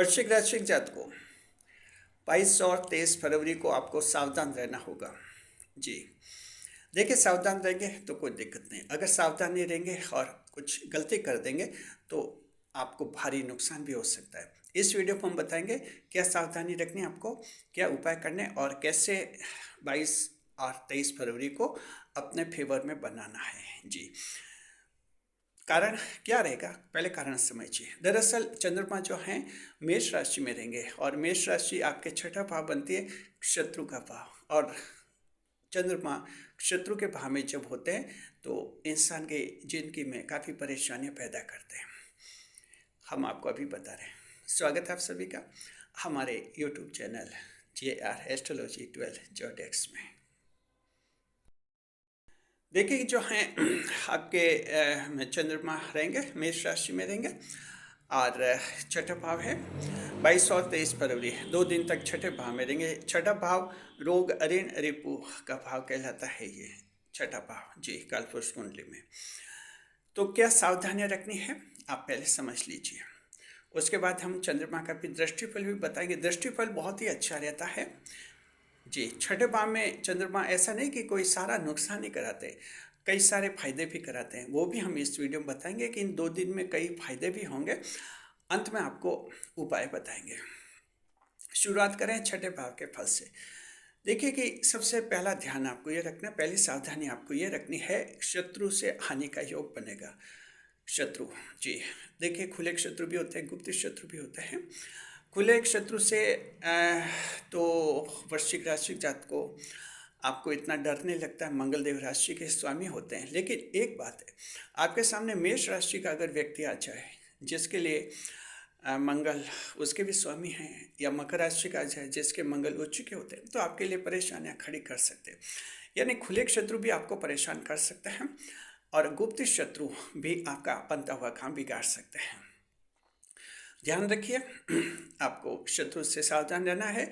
वृश्चिक राशि के जातकों 22 और 23 फरवरी को आपको सावधान रहना होगा। जी देखिए, सावधान रहेंगे तो कोई दिक्कत नहीं। अगर सावधान नहीं रहेंगे और कुछ गलती कर देंगे तो आपको भारी नुकसान भी हो सकता है। इस वीडियो को हम बताएंगे क्या सावधानी रखनी है आपको, क्या उपाय करने और कैसे 22 और 23 फरवरी को अपने फेवर में बनाना है। जी कारण क्या रहेगा, पहले कारण समझिए। दरअसल चंद्रमा जो हैं मेष राशि में रहेंगे और मेष राशि आपके छठा भाव बनती है, शत्रु का भाव। और चंद्रमा शत्रु के भाव में जब होते हैं तो इंसान के जिंदगी में काफ़ी परेशानियां पैदा करते हैं। हम आपको अभी बता रहे हैं। स्वागत है आप सभी का हमारे YouTube channel JR astrology 12.x में। देखिए जो हैं आपके चंद्रमा रहेंगे मेष राशि में रहेंगे और छठा भाव है 22 और 23 फरवरी 2 दिन तक छठे भाव में रहेंगे। छठा भाव रोग ऋण रिपु का भाव कहलाता है। ये छठा भाव जी कालपुरुष कुंडली में। तो क्या सावधानियां रखनी है आप पहले समझ लीजिए, उसके बाद हम चंद्रमा का भी दृष्टिफल भी बताएंगे। दृष्टिफल बहुत ही अच्छा रहता है जी। छठे भाव में चंद्रमा ऐसा नहीं कि कोई सारा नुकसान ही कराते, कई सारे फायदे भी कराते हैं। वो भी हम इस वीडियो में बताएंगे कि इन 2 दिन में कई फायदे भी होंगे। अंत में आपको उपाय बताएंगे। शुरुआत करें छठे भाव के फल से। देखिए कि सबसे पहला ध्यान आपको ये रखना, पहली सावधानी आपको ये रखनी है, शत्रु से हानि का योग बनेगा। शत्रु जी देखिए, खुले शत्रु भी होते हैं, गुप्त शत्रु भी होते हैं। खुले एक शत्रु से तो वृश्चिक राशि जात को आपको इतना डर नहीं लगता है, मंगल देव राशि के स्वामी होते हैं। लेकिन एक बात है, आपके सामने मेष राशि का अगर व्यक्ति आ जाए जिसके लिए मंगल उसके भी स्वामी हैं, या मकर राशि का आ जाए जिसके मंगल उच्च के होते हैं, तो आपके लिए परेशानियां खड़ी कर सकते हैं। यानी खुले शत्रु भी आपको परेशान कर सकते हैं और गुप्त शत्रु भी आपका बनता हुआ काम बिगाड़ सकते हैं। ध्यान रखिए आपको शत्रु से सावधान रहना है।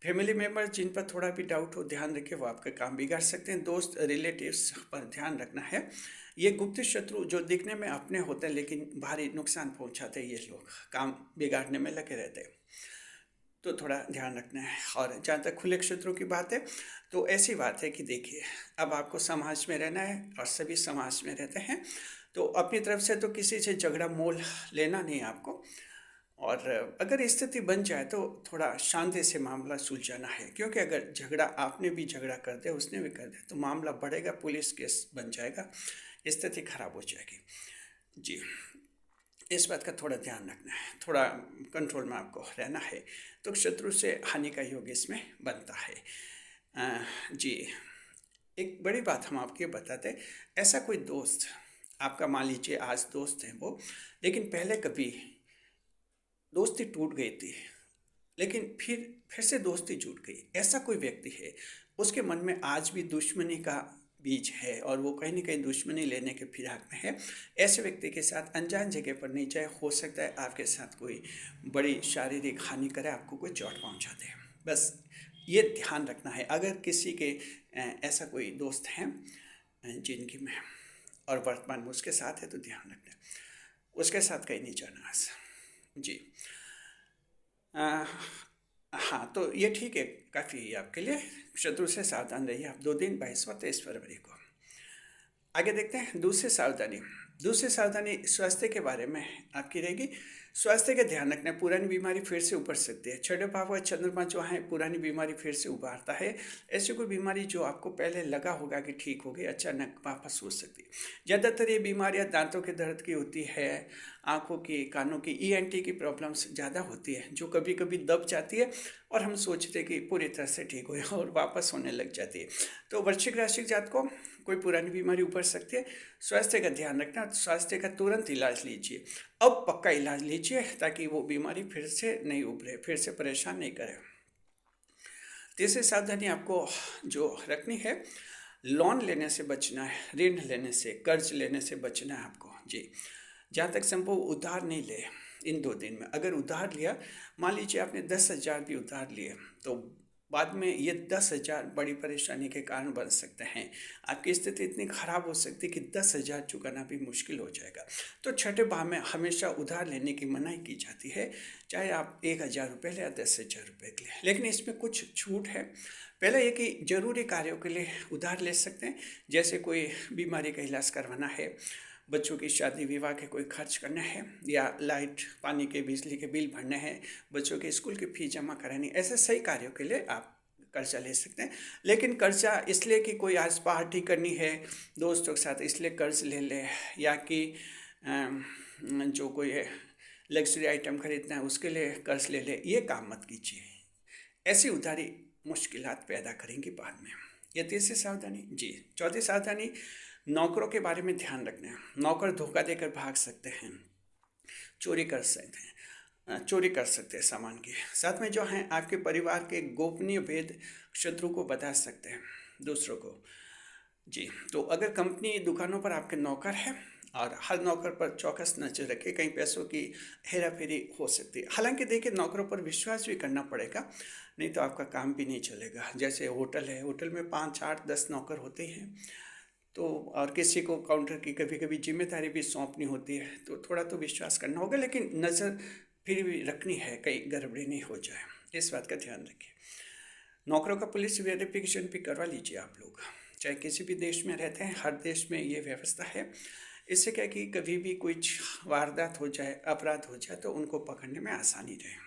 फैमिली मेम्बर जिन पर थोड़ा भी डाउट हो ध्यान रखिए, वो आपका काम बिगाड़ सकते हैं। दोस्त रिलेटिव्स पर ध्यान रखना है। ये गुप्त शत्रु जो दिखने में अपने होते हैं लेकिन भारी नुकसान पहुंचाते हैं, ये लोग काम बिगाड़ने में लगे रहते हैं, तो थोड़ा ध्यान रखना है। और जहाँ तक खुले शत्रु की बात है तो ऐसी बात है कि देखिए, अब आपको समाज में रहना है और सभी समाज में रहते हैं, तो अपनी तरफ से तो किसी से झगड़ा मोल लेना नहीं आपको। और अगर स्थिति बन जाए तो थोड़ा शांति से मामला सुलझाना है, क्योंकि अगर झगड़ा आपने भी झगड़ा कर दिया उसने भी कर दिया तो मामला बढ़ेगा, पुलिस केस बन जाएगा, स्थिति खराब हो जाएगी। जी इस बात का थोड़ा ध्यान रखना है, थोड़ा कंट्रोल में आपको रहना है। तो शत्रु से हानि का योग इसमें बनता है। जी एक बड़ी बात हम आपको बताते हैं, ऐसा कोई दोस्त आपका मान लीजिए आज दोस्त हैं वो, लेकिन पहले कभी दोस्ती टूट गई थी लेकिन फिर से दोस्ती जुड़ गई, ऐसा कोई व्यक्ति है, उसके मन में आज भी दुश्मनी का बीज है और वो कहीं ना कहीं दुश्मनी लेने के फिराक में है। ऐसे व्यक्ति के साथ अनजान जगह पर नहीं जाए, हो सकता है आपके साथ कोई बड़ी शारीरिक हानि करे, आपको कोई चोट पहुंचा दे। बस ये ध्यान रखना है। अगर किसी के ऐसा कोई दोस्त हैं जिंदगी में और वर्तमान में उसके साथ है तो ध्यान रखना है, उसके साथ कहीं नहीं जाना आज। जी हाँ, तो ये ठीक है, काफ़ी है आपके लिए। शत्रु से सावधान रहिए आप 2 दिन 22 और 23 फरवरी को। आगे देखते हैं दूसरी सावधानी। दूसरी सावधानी स्वास्थ्य के बारे में आपकी रहेगी। स्वास्थ्य का ध्यान रखना है, पुरानी बीमारी फिर से उभर सकती है। छठे भाव का चंद्रमा जो है पुरानी बीमारी फिर से उभारता है। ऐसी कोई बीमारी जो आपको पहले लगा होगा कि ठीक हो गई, अचानक वापस हो सकती है। ज़्यादातर ये बीमारियां दांतों के दर्द की होती है, आँखों की, कानों की, ENT की प्रॉब्लम्स ज़्यादा होती है, जो कभी कभी दब जाती है और हम सोचते कि पूरी तरह से ठीक हो और वापस होने लग जाती है। तो वृश्चिक राशि के जात को कोई पुरानी बीमारी उभर सकती है। स्वास्थ्य का ध्यान रखना, स्वास्थ्य का तुरंत इलाज लीजिए, अब पक्का इलाज लीजिए ताकि वो बीमारी फिर से नहीं उभरे, फिर से परेशान नहीं करे। तीसरी सावधानी आपको जो रखनी है, लोन लेने से बचना है, ऋण लेने से, कर्ज लेने से बचना है आपको। जी जहाँ तक संभव उधार नहीं ले इन 2 दिन में। अगर उधार लिया, मान लीजिए आपने 10,000 भी उधार लिए, तो बाद में ये 10,000 बड़ी परेशानी के कारण बन सकते हैं। आपकी स्थिति इतनी खराब हो सकती है कि 10,000 चुकाना भी मुश्किल हो जाएगा। तो छठे भाव में हमेशा उधार लेने की मनाही की जाती है, चाहे आप 1,000 रुपये लें या 10,000 रुपये के लिए। लेकिन इसमें कुछ छूट है। पहला ये कि ज़रूरी कार्यों के लिए उधार ले सकते हैं, जैसे कोई बीमारी का इलाज करवाना है, बच्चों की शादी विवाह के कोई खर्च करने हैं, या लाइट पानी के बिजली के बिल भरने हैं, बच्चों के स्कूल की फ़ीस जमा करानी, ऐसे सही कार्यों के लिए आप कर्जा ले सकते हैं। लेकिन कर्जा इसलिए कि कोई आज पार्टी करनी है दोस्तों के साथ इसलिए कर्ज ले ले, या कि जो कोई लग्जरी आइटम खरीदना है उसके लिए कर्ज ले ले, ये काम मत कीजिए। ऐसी उधारी मुश्किलात पैदा करेंगी बाद में। ये तीसरी सावधानी। जी, चौथी सावधानी, नौकरों के बारे में ध्यान रखना है। नौकर धोखा देकर भाग सकते हैं, चोरी कर सकते हैं सामान की। साथ में जो हैं आपके परिवार के गोपनीय भेद शत्रु को बता सकते हैं दूसरों को। जी, तो अगर कंपनी दुकानों पर आपके नौकर हैं और हर नौकर पर चौकस नजर रखें, कहीं पैसों की हेरा फेरी हो सकती है। हालांकि देखिए, नौकरों पर विश्वास भी करना पड़ेगा, नहीं तो आपका काम भी नहीं चलेगा। जैसे होटल है, होटल में 5, 8, 10 नौकर होते हैं, तो और किसी को काउंटर की कभी कभी जिम्मेदारी भी सौंपनी होती है, तो थोड़ा तो विश्वास करना होगा, लेकिन नज़र फिर भी रखनी है, कहीं गड़बड़ी नहीं हो जाए, इस बात का ध्यान रखिए। नौकरों का पुलिस वेरिफिकेशन भी करवा लीजिए आप लोग, चाहे किसी भी देश में रहते हैं, हर देश में ये व्यवस्था है। इससे क्या कि कभी भी कुछ वारदात हो जाए, अपराध हो जाए, तो उनको पकड़ने में आसानी रहे।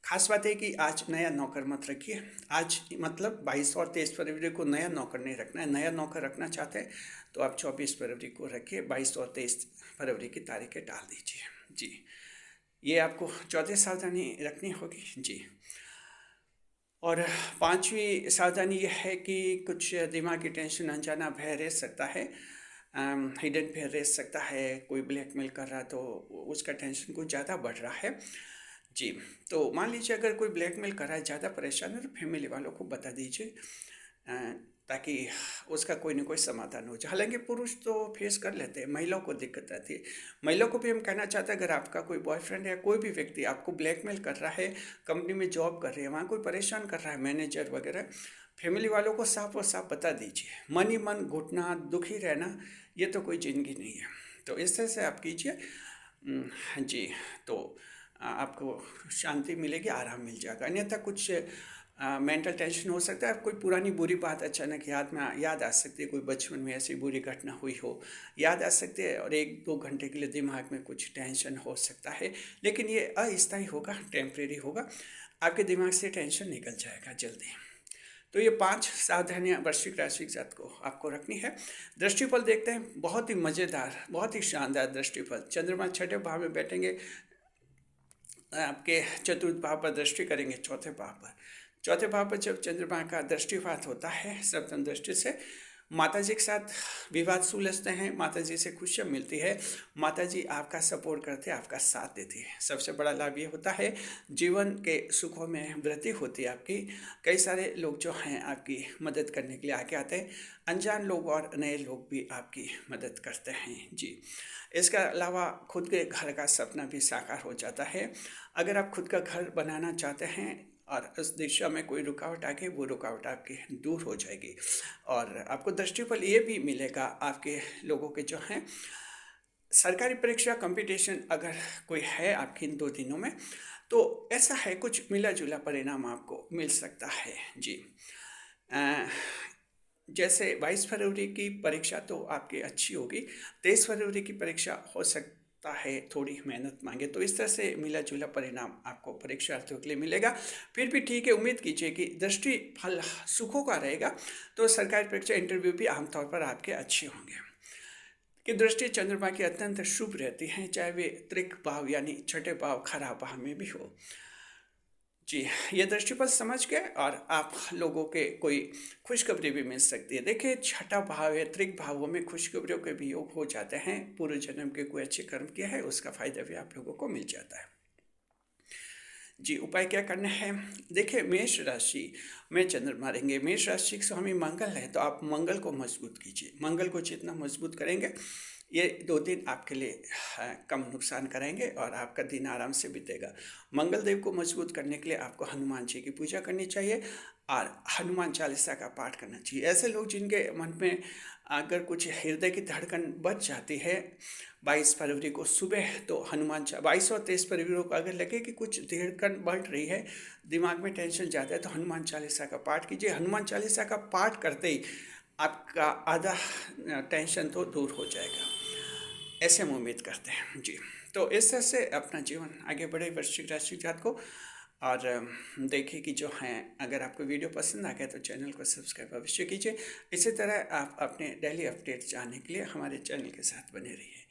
खास बात है कि आज नया नौकर मत रखिए। आज मतलब 22 और 23 फरवरी को नया नौकर नहीं रखना है। नया नौकर रखना चाहते हैं तो आप 24 फरवरी को रखिए, 22 और 23 फरवरी की तारीखें डाल दीजिए। जी, ये आपको चौथी सावधानी रखनी होगी। जी, और पांचवी सावधानी यह है कि कुछ दिमागी टेंशन, अनजाना भय रह सकता है, हिडन भय रह सकता है। कोई ब्लैकमेल कर रहा तो उसका टेंशन कुछ ज़्यादा बढ़ रहा है। जी, तो मान लीजिए अगर कोई ब्लैकमेल कर रहा है, ज़्यादा परेशान है, तो फैमिली वालों को बता दीजिए, ताकि उसका कोई ना कोई समाधान हो जाए। हालांकि पुरुष तो फेस कर लेते हैं, महिलाओं को दिक्कत आती है। महिलाओं को भी हम कहना चाहते हैं, अगर आपका कोई बॉयफ्रेंड या कोई भी व्यक्ति आपको ब्लैकमेल कर रहा है, कंपनी में जॉब कर रही है, वहाँ कोई परेशान कर रहा है, मैनेजर वगैरह, फैमिली वालों को साफ और साफ बता दीजिए। मन ही मन घुटना, दुखी रहना, ये तो कोई ज़िंदगी नहीं है। तो इस तरह से आप कीजिए। जी, तो आपको शांति मिलेगी, आराम मिल जाएगा। अन्यथा कुछ मेंटल टेंशन हो सकता है, कोई पुरानी बुरी बात अचानक याद आ सकती है, कोई बचपन में ऐसी बुरी घटना हुई हो, याद आ सकती है, और 1-2 घंटे के लिए दिमाग में कुछ टेंशन हो सकता है, लेकिन ये अस्थायी होगा, टेम्परेरी होगा। आपके दिमाग से टेंशन निकल जाएगा जल्दी। तो ये 5 सावधानियाँ वृश्चिक राशि के साथ को आपको रखनी है। दृष्टिफल देखते हैं, बहुत ही मज़ेदार, बहुत ही शानदार दृष्टिफल। चंद्रमा छठे भाव में बैठेंगे, आपके चतुर्थ भाव पर दृष्टि करेंगे, चौथे भाव पर जब चंद्रमा का दृष्टिपात होता है सप्तम दृष्टि से, माता जी के साथ विवाद सुलझते हैं, माता जी से खुशियाँ मिलती है, माता जी आपका सपोर्ट करते हैं, आपका साथ देती है। सबसे बड़ा लाभ ये होता है, जीवन के सुखों में वृद्धि होती है आपकी। कई सारे लोग जो हैं आपकी मदद करने के लिए आगे आते हैं, अनजान लोग और नए लोग भी आपकी मदद करते हैं। जी, इसके अलावा खुद के घर का सपना भी साकार हो जाता है। अगर आप खुद का घर बनाना चाहते हैं और उस दिशा में कोई रुकावट आ गई, वो रुकावट आपकी दूर हो जाएगी। और आपको दृष्टिफल ये भी मिलेगा, आपके लोगों के जो हैं सरकारी परीक्षा कंपटीशन अगर कोई है आपके इन 2 दिनों में, तो ऐसा है कुछ मिला जुला परिणाम आपको मिल सकता है। जी, जैसे 22 फरवरी की परीक्षा तो आपकी अच्छी होगी, 23 फरवरी की परीक्षा हो सकता है थोड़ी मेहनत मांगे, तो इस तरह से मिला जुला परिणाम आपको परीक्षार्थियों के लिए मिलेगा। फिर भी ठीक है, उम्मीद कीजिए कि दृष्टि फल सुखों का रहेगा, तो सरकारी परीक्षा इंटरव्यू भी आमतौर पर आपके अच्छे होंगे। कि दृष्टि चंद्रमा की अत्यंत शुभ रहती है, चाहे वे त्रिक भाव यानी छठे भाव खराब भाव में भी हो। जी, ये दृष्टिफल समझ गए और आप लोगों के कोई खुशखबरी भी मिल सकती है। देखिए, छठा भाव है, त्रिक भावों में खुशखबरियों के भी योग हो जाते हैं। पूर्व जन्म के कोई अच्छे कर्म किया है, उसका फायदा भी आप लोगों को मिल जाता है। जी, उपाय क्या करना है? देखिए, मेष राशि में चंद्रमा रहेंगे, मेष राशि के स्वामी मंगल है, तो आप मंगल को मजबूत कीजिए। मंगल को जितना मजबूत करेंगे, ये 2 दिन आपके लिए कम नुकसान कराएंगे और आपका दिन आराम से बीतेगा। मंगल देव को मजबूत करने के लिए आपको हनुमान जी की पूजा करनी चाहिए और हनुमान चालीसा का पाठ करना चाहिए। ऐसे लोग जिनके मन में अगर कुछ हृदय की धड़कन बच जाती है 22 फरवरी को सुबह, तो 22 और 23 फरवरी को अगर लगे कि कुछ धड़कन बढ़ रही है, दिमाग में टेंशन ज़्यादा है, तो हनुमान चालीसा का पाठ कीजिए। हनुमान चालीसा का पाठ करते ही आपका आधा टेंशन तो दूर हो जाएगा, ऐसे हम उम्मीद करते हैं जी। तो इस तरह से अपना जीवन आगे बढ़े वृश्चिक राशि जात को। और देखिए कि जो हैं, अगर आपको वीडियो पसंद आ गया तो चैनल को सब्सक्राइब अवश्य कीजिए। इसी तरह आप अपने डेली अपडेट जानने के लिए हमारे चैनल के साथ बने रहिए।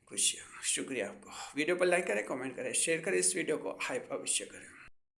खुशियाँ, शुक्रिया आपको। वीडियो पर लाइक करें, कमेंट करें, शेयर करें, इस वीडियो को हाइप अवश्य करें।